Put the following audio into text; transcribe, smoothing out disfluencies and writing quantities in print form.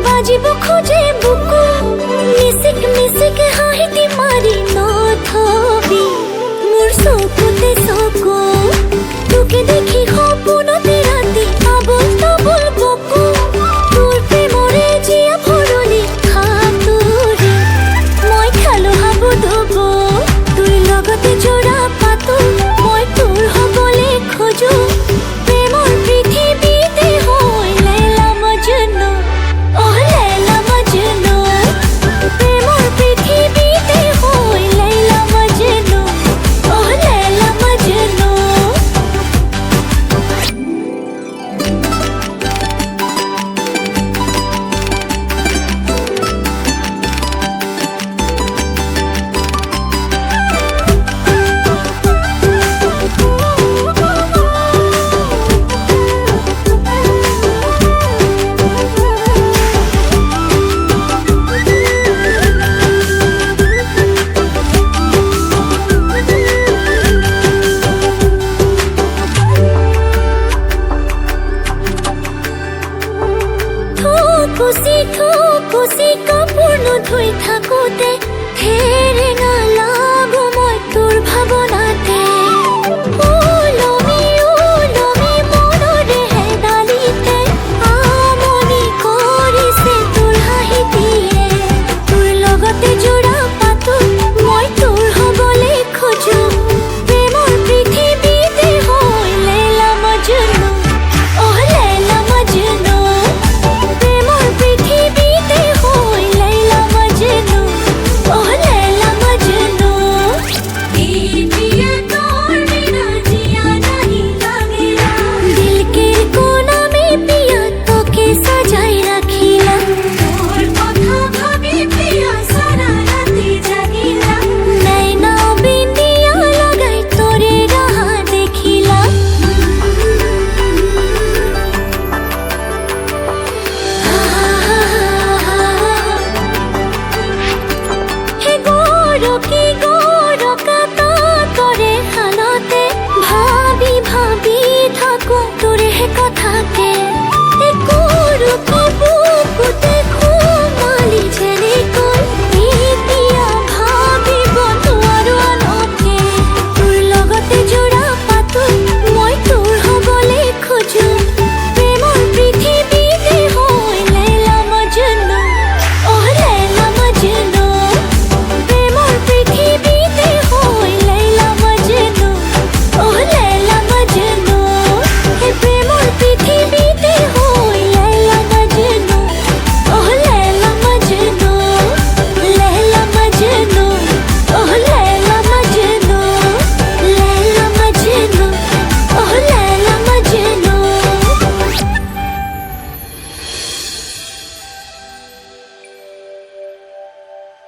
বাজিব খোঁজে বুকু মিছিক মিছিক হাঁহিতি মাৰি নথবি মোৰ চকুতে চকু তোকে দেখি সপোনতে ৰাতি আবল তাবল বকু তোৰ প্ৰেমৰে জীয়া ভৰলি সাঁতুৰি মই খালো হাবুডুব তোৰ লগতে জোৰা পাতো মই তোৰ হ'বলে খোজো প্ৰেমৰ পৃথিৱীতে হৈ লৈলা মজনু লৈলা মজনু প্ৰেমৰ পৃথিৱীতে হৈ লৈলা মজনু লৈলা মজনু खुशी